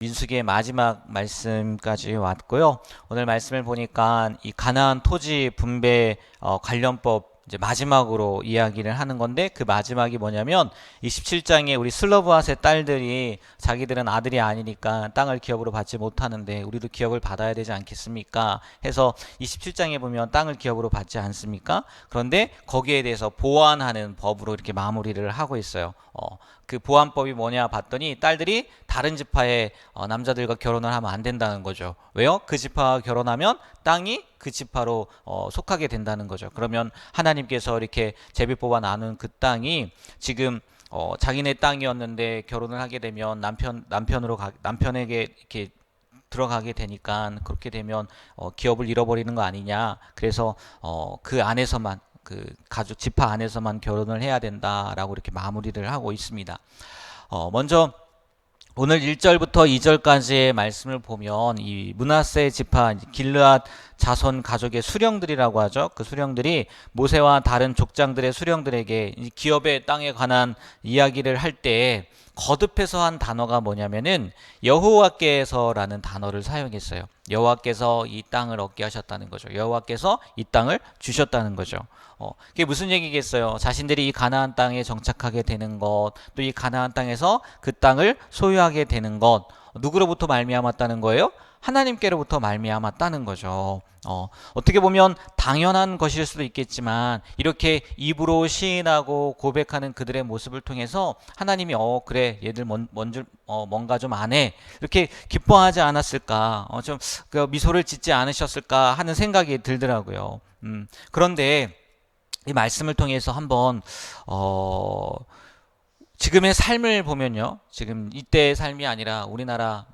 민수기의 마지막 말씀까지 왔고요. 오늘 말씀을 보니까 이 가나안 토지 분배 관련법 이제 마지막으로 이야기를 하는 건데, 그 마지막이 뭐냐면 27장에 우리 슬로브핫의 딸들이 자기들은 아들이 아니니까 땅을 기업으로 받지 못하는데 우리도 기업을 받아야 되지 않겠습니까? 해서 27장에 보면 땅을 기업으로 받지 않습니까? 그런데 거기에 대해서 보완하는 법으로 이렇게 마무리를 하고 있어요. 그 보완법이 뭐냐 봤더니 딸들이 다른 지파의 남자들과 결혼을 하면 안 된다는 거죠. 왜요? 그 지파와 결혼하면 땅이 그 지파로 속하게 된다는 거죠. 그러면 하나님께서 이렇게 제비 뽑아 나눈 그 땅이 지금 자기네 땅이었는데 결혼을 하게 되면 남편에게 이렇게 들어가게 되니까, 그렇게 되면 기업을 잃어버리는 거 아니냐. 그래서 그 안에서만, 그 가족 지파 안에서만 결혼을 해야 된다라고 이렇게 마무리를 하고 있습니다. 먼저 오늘 1절부터 2절까지의 말씀을 보면 이 므낫세 지파 길르앗 자손 가족의 수령들이라고 하죠. 그 수령들이 모세와 다른 족장들의 수령들에게 기업의 땅에 관한 이야기를 할 때 거듭해서 한 단어가 뭐냐면은 여호와께서라는 단어를 사용했어요. 여호와께서 이 땅을 얻게 하셨다는 거죠. 여호와께서 이 땅을 주셨다는 거죠. 그게 무슨 얘기겠어요? 자신들이 이 가나안 땅에 정착하게 되는 것, 또 이 가나안 땅에서 그 땅을 소유하게 되는 것, 누구로부터 말미암았다는 거예요? 하나님께로부터 말미암았다는 거죠. 어떻게 보면 당연한 것일 수도 있겠지만, 이렇게 입으로 시인하고 고백하는 그들의 모습을 통해서 하나님이 그래 얘들 뭔가 좀 안 해, 이렇게 기뻐하지 않았을까, 좀 그 미소를 짓지 않으셨을까 하는 생각이 들더라고요. 그런데 이 말씀을 통해서 한번 지금의 삶을 보면요, 지금 이때의 삶이 아니라 우리나라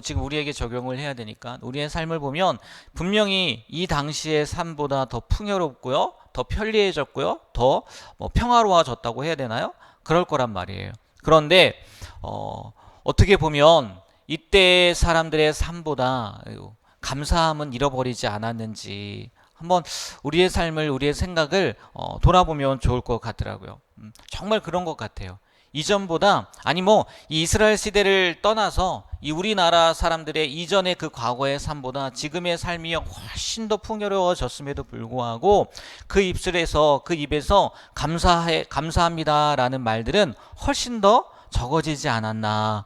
지금 우리에게 적용을 해야 되니까 우리의 삶을 보면 분명히 이 당시의 삶보다 더 풍요롭고요, 더 편리해졌고요, 더 평화로워졌다고 해야 되나요? 그럴 거란 말이에요. 그런데 어떻게 보면 이때의 사람들의 삶보다 감사함은 잃어버리지 않았는지 한번 우리의 삶을, 우리의 생각을 돌아보면 좋을 것 같더라고요. 정말 그런 것 같아요. 이전보다, 아니 이 이스라엘 시대를 떠나서 이 우리나라 사람들의 이전의 그 과거의 삶보다 지금의 삶이 훨씬 더 풍요로워졌음에도 불구하고 그 입에서 감사합니다라는 말들은 훨씬 더 적어지지 않았나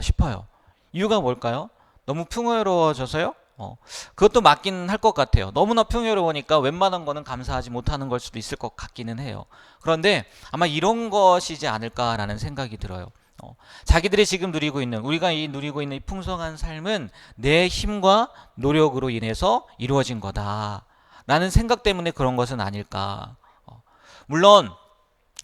싶어요. 이유가 뭘까요? 너무 풍요로워져서요? 그것도 맞긴 할 것 같아요. 너무나 풍요로우니까 웬만한 거는 감사하지 못하는 걸 수도 있을 것 같기는 해요. 그런데 아마 이런 것이지 않을까라는 생각이 들어요. 자기들이 지금 우리가 누리고 있는 이 풍성한 삶은 내 힘과 노력으로 인해서 이루어진 거다라는 생각 때문에 그런 것은 아닐까. 물론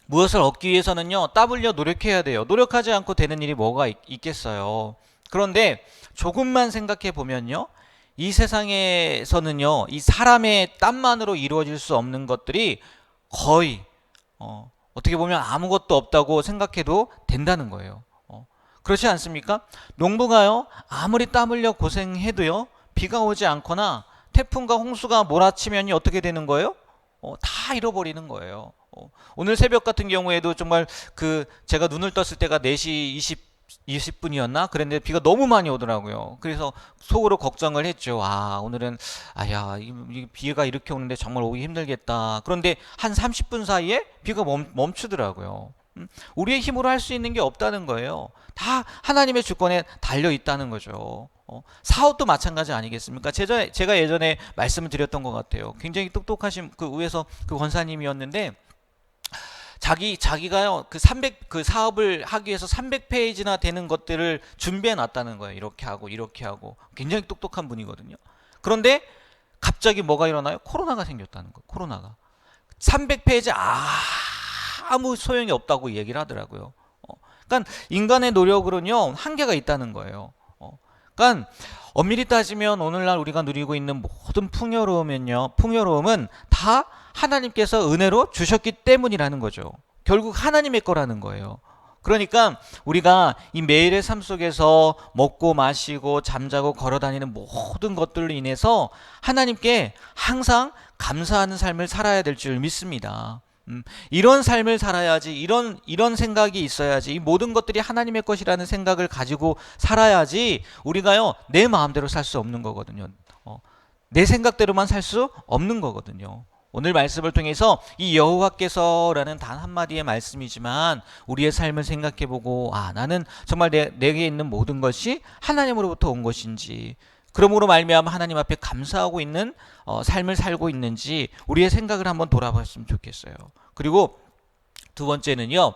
무엇을 얻기 위해서는요, 땀 흘려 노력해야 돼요. 노력하지 않고 되는 일이 뭐가 있겠어요. 그런데 조금만 생각해 보면요, 이 세상에서는요, 이 사람의 땀만으로 이루어질 수 없는 것들이 거의 어떻게 보면 아무것도 없다고 생각해도 된다는 거예요. 그렇지 않습니까? 농부가요, 아무리 땀 흘려 고생해도요, 비가 오지 않거나 태풍과 홍수가 몰아치면 어떻게 되는 거예요? 다 잃어버리는 거예요. 오늘 새벽 같은 경우에도 정말 제가 눈을 떴을 때가 4시 20분이었나? 그랬는데 비가 너무 많이 오더라고요. 그래서 속으로 걱정을 했죠. 오늘은 이 비가 이렇게 오는데 정말 오기 힘들겠다. 그런데 한 30분 사이에 비가 멈추더라고요. 우리의 힘으로 할 수 있는 게 없다는 거예요. 다 하나님의 주권에 달려 있다는 거죠. 사업도 마찬가지 아니겠습니까? 제가 예전에 말씀을 드렸던 것 같아요. 굉장히 똑똑하신 위에서 그 권사님이었는데, 자기가요, 그 사업을 하기 위해서 300페이지나 되는 것들을 준비해 놨다는 거예요. 이렇게 하고 이렇게 하고. 굉장히 똑똑한 분이거든요. 그런데 갑자기 뭐가 일어나요? 코로나가 생겼다는 거예요. 코로나가 300페이지 아무 소용이 없다고 얘기를 하더라고요. 그러니까 인간의 노력으로는요, 한계가 있다는 거예요. 그러니까 엄밀히 따지면 오늘날 우리가 누리고 있는 모든 풍요로움은 다 하나님께서 은혜로 주셨기 때문이라는 거죠. 결국 하나님의 거라는 거예요. 그러니까 우리가 이 매일의 삶 속에서 먹고 마시고 잠자고 걸어다니는 모든 것들로 인해서 하나님께 항상 감사하는 삶을 살아야 될 줄 믿습니다. 이런 삶을 살아야지, 이런 생각이 있어야지, 이 모든 것들이 하나님의 것이라는 생각을 가지고 살아야지 우리가요, 내 마음대로 살 수 없는 거거든요. 내 생각대로만 살 수 없는 거거든요. 오늘 말씀을 통해서 이 여호와께서라는 단 한마디의 말씀이지만 우리의 삶을 생각해보고, 나는 정말 내게 있는 모든 것이 하나님으로부터 온 것인지, 그러므로 말미암아 하나님 앞에 감사하고 있는 삶을 살고 있는지 우리의 생각을 한번 돌아봤으면 좋겠어요. 그리고 두 번째는요,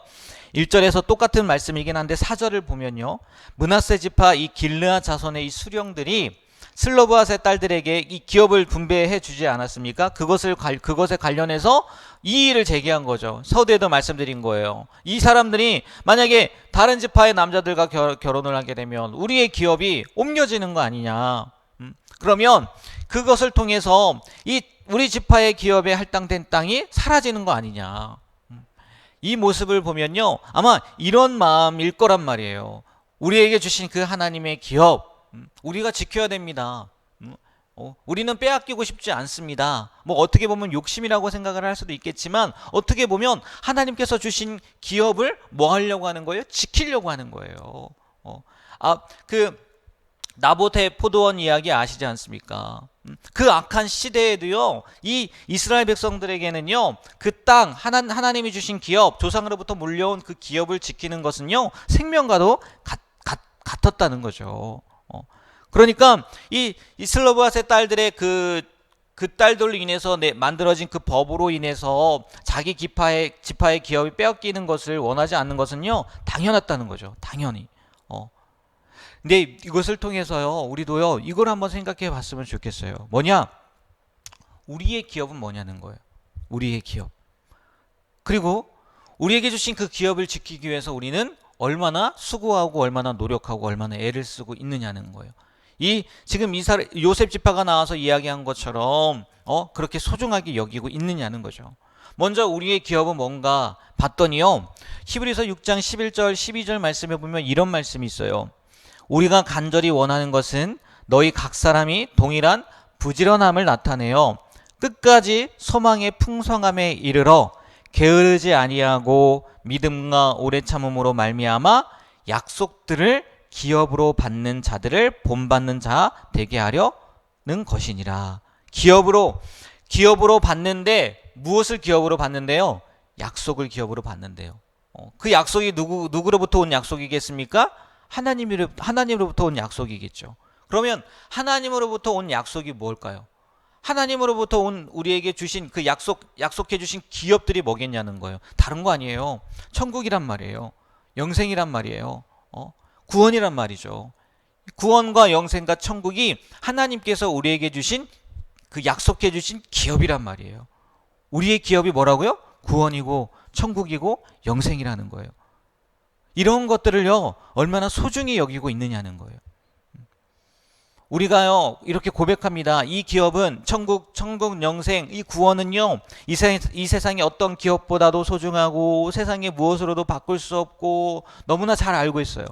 1절에서 똑같은 말씀이긴 한데 4절을 보면요, 므낫세 지파 이 길르앗 자손의 이 수령들이 슬로브앗의 딸들에게 이 기업을 분배해 주지 않았습니까? 그것에 관련해서 이의를 제기한 거죠. 서두에도 말씀드린 거예요. 이 사람들이 만약에 다른 지파의 남자들과 결혼을 하게 되면 우리의 기업이 옮겨지는 거 아니냐. 그러면 그것을 통해서 우리 지파의 기업에 할당된 땅이 사라지는 거 아니냐. 이 모습을 보면요, 아마 이런 마음일 거란 말이에요. 우리에게 주신 그 하나님의 기업, 우리가 지켜야 됩니다. 우리는 빼앗기고 싶지 않습니다. 뭐 어떻게 보면 욕심이라고 생각을 할 수도 있겠지만, 어떻게 보면 하나님께서 주신 기업을 뭐 하려고 하는 거예요? 지키려고 하는 거예요. 그 나봇의 포도원 이야기 아시지 않습니까? 그 악한 시대에도요, 이 이스라엘 백성들에게는요, 그 땅, 하나님이 주신 기업, 조상으로부터 물려온 그 기업을 지키는 것은요, 생명과도 같았다는 거죠. 그러니까 이 슬로브앗의 딸들의 그 딸들로 인해서 만들어진 그 법으로 인해서 자기 지파의 기업이 빼앗기는 것을 원하지 않는 것은요, 당연했다는 거죠. 당연히. 근데 이것을 통해서요, 우리도요, 이걸 한번 생각해 봤으면 좋겠어요. 뭐냐? 우리의 기업은 뭐냐는 거예요. 우리의 기업. 그리고 우리에게 주신 그 기업을 지키기 위해서 우리는 얼마나 수고하고 얼마나 노력하고 얼마나 애를 쓰고 있느냐는 거예요. 지금 요셉 지파가 나와서 이야기한 것처럼 그렇게 소중하게 여기고 있느냐는 거죠. 먼저 우리의 기업은 뭔가 봤더니요, 히브리서 6장 11절 12절 말씀에 보면 이런 말씀이 있어요. 우리가 간절히 원하는 것은 너희 각 사람이 동일한 부지런함을 나타내어 끝까지 소망의 풍성함에 이르러 게으르지 아니하고 믿음과 오래 참음으로 말미암아 약속들을 기업으로 받는 자들을 본받는 자 되게 하려는 것이니라. 기업으로 받는데, 무엇을 기업으로 받는데요? 약속을 기업으로 받는데요. 그 약속이 누구로부터 온 약속이겠습니까? 하나님으로부터 온 약속이겠죠. 그러면 하나님으로부터 온 약속이 뭘까요? 하나님으로부터 온 우리에게 주신 그 약속해 주신 기업들이 뭐겠냐는 거예요. 다른 거 아니에요. 천국이란 말이에요. 영생이란 말이에요. 구원이란 말이죠. 구원과 영생과 천국이 하나님께서 우리에게 주신 그 약속해 주신 기업이란 말이에요. 우리의 기업이 뭐라고요? 구원이고 천국이고 영생이라는 거예요. 이런 것들을요, 얼마나 소중히 여기고 있느냐는 거예요. 우리가요, 이렇게 고백합니다. 이 기업은 천국, 영생, 이 구원은요, 이 세상의 어떤 기업보다도 소중하고 세상의 무엇으로도 바꿀 수 없고 너무나 잘 알고 있어요.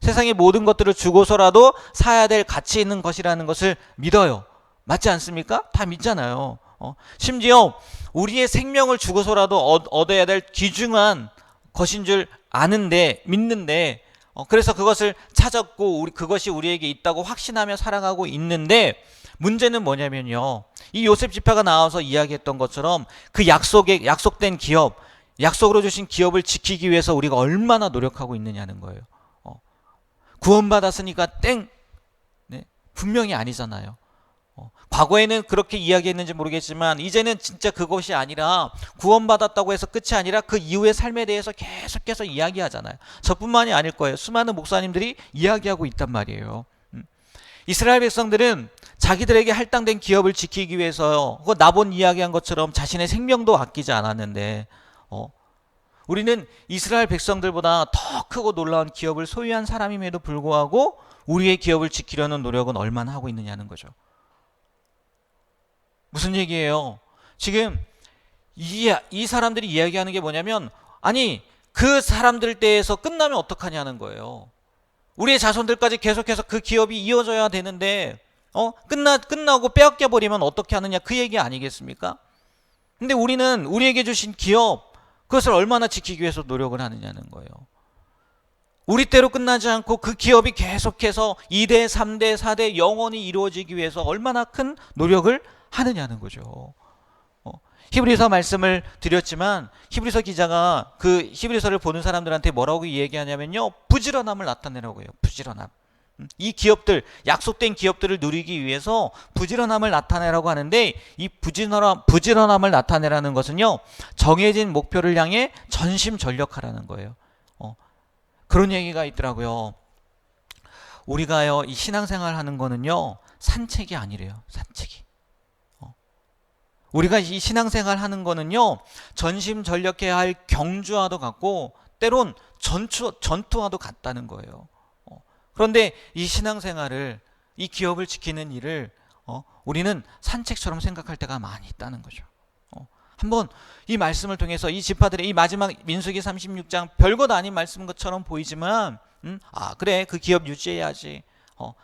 세상의 모든 것들을 주고서라도 사야 될 가치 있는 것이라는 것을 믿어요. 맞지 않습니까? 다 믿잖아요. 심지어 우리의 생명을 주고서라도 얻어야 될 귀중한 것인 줄 아는데, 믿는데, 그래서 그것을 찾았고 그것이 우리에게 있다고 확신하며 살아가고 있는데, 문제는 뭐냐면요, 이 요셉 지파가 나와서 이야기했던 것처럼 그 약속된 기업, 약속으로 주신 기업을 지키기 위해서 우리가 얼마나 노력하고 있느냐는 거예요. 구원받았으니까 땡! 네? 분명히 아니잖아요. 과거에는 그렇게 이야기했는지 모르겠지만 이제는 진짜 그것이 아니라, 구원받았다고 해서 끝이 아니라 그 이후의 삶에 대해서 계속해서 이야기하잖아요. 저뿐만이 아닐 거예요. 수많은 목사님들이 이야기하고 있단 말이에요. 이스라엘 백성들은 자기들에게 할당된 기업을 지키기 위해서요, 그거 나본 이야기한 것처럼 자신의 생명도 아끼지 않았는데, 우리는 이스라엘 백성들보다 더 크고 놀라운 기업을 소유한 사람임에도 불구하고 우리의 기업을 지키려는 노력은 얼마나 하고 있느냐는 거죠. 무슨 얘기예요? 지금 이 사람들이 이야기하는 게 뭐냐면, 아니, 그 사람들 때에서 끝나면 어떡하냐는 거예요. 우리의 자손들까지 계속해서 그 기업이 이어져야 되는데 끝나고 빼앗겨 버리면 어떻게 하느냐, 그 얘기 아니겠습니까? 근데 우리는 우리에게 주신 기업, 그것을 얼마나 지키기 위해서 노력을 하느냐는 거예요. 우리 때로 끝나지 않고 그 기업이 계속해서 2대, 3대, 4대 영원히 이루어지기 위해서 얼마나 큰 노력을 하느냐는 거죠. 히브리서 말씀을 드렸지만 히브리서 기자가 그 히브리서를 보는 사람들한테 뭐라고 얘기하냐면요, 부지런함을 나타내라고 해요. 부지런함. 이 기업들, 약속된 기업들을 누리기 위해서 부지런함을 나타내라고 하는데, 이 부지런함을 나타내라는 것은요, 정해진 목표를 향해 전심전력하라는 거예요. 그런 얘기가 있더라고요. 우리가요, 이 신앙생활 하는 거는요, 산책이 아니래요. 산책이. 우리가 이 신앙생활 하는 거는요, 전심전력해야 할 경주와도 같고 때론 전투와도 같다는 거예요. 그런데 이 신앙생활을, 이 기업을 지키는 일을 우리는 산책처럼 생각할 때가 많이 있다는 거죠. 한번 이 말씀을 통해서 이 지파들의 이 마지막 민수기 36장 별것 아닌 말씀인 것처럼 보이지만 그래, 그 기업 유지해야지,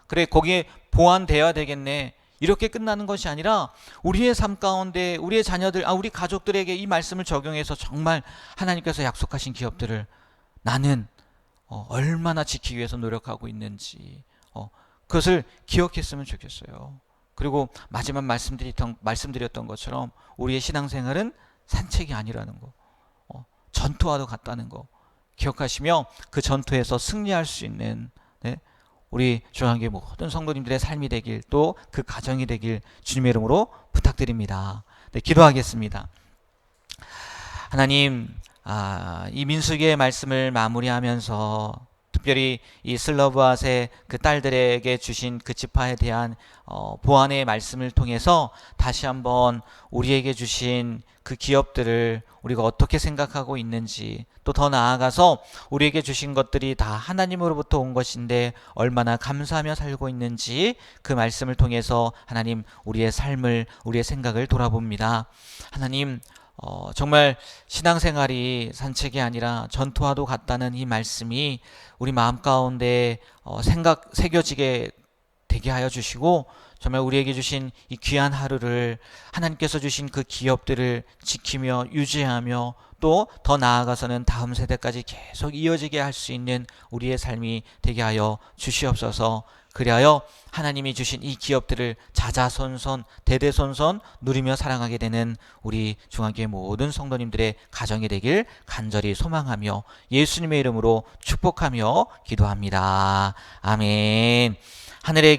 그래, 거기에 보완되어야 되겠네, 이렇게 끝나는 것이 아니라 우리의 삶 가운데 우리의 자녀들, 우리 가족들에게 이 말씀을 적용해서 정말 하나님께서 약속하신 기업들을 나는 얼마나 지키기 위해서 노력하고 있는지 그것을 기억했으면 좋겠어요. 그리고 마지막 말씀드렸던 것처럼 우리의 신앙생활은 산책이 아니라는 거, 전투와도 같다는 거 기억하시며 그 전투에서 승리할 수 있는 우리 중앙교회 모든 성도님들의 삶이 되길, 또 그 가정이 되길 주님의 이름으로 부탁드립니다. 기도하겠습니다. 하나님, 이 민수기의 말씀을 마무리하면서 특별히 이 슬로브앗의 그 딸들에게 주신 그 지파에 대한 보완의 말씀을 통해서 다시 한번 우리에게 주신 그 기업들을 우리가 어떻게 생각하고 있는지, 또 더 나아가서 우리에게 주신 것들이 다 하나님으로부터 온 것인데 얼마나 감사하며 살고 있는지 그 말씀을 통해서 하나님, 우리의 삶을, 우리의 생각을 돌아봅니다. 하나님, 정말 신앙생활이 산책이 아니라 전투와도 같다는 이 말씀이 우리 마음 가운데 새겨지게 되게 하여 주시고, 정말 우리에게 주신 이 귀한 하루를, 하나님께서 주신 그 기업들을 지키며 유지하며 또 더 나아가서는 다음 세대까지 계속 이어지게 할 수 있는 우리의 삶이 되게 하여 주시옵소서. 그리하여 하나님이 주신 이 기업들을 자자손손 대대손손 누리며 사랑하게 되는 우리 중앙교회 모든 성도님들의 가정이 되길 간절히 소망하며 예수님의 이름으로 축복하며 기도합니다. 아멘. 하늘에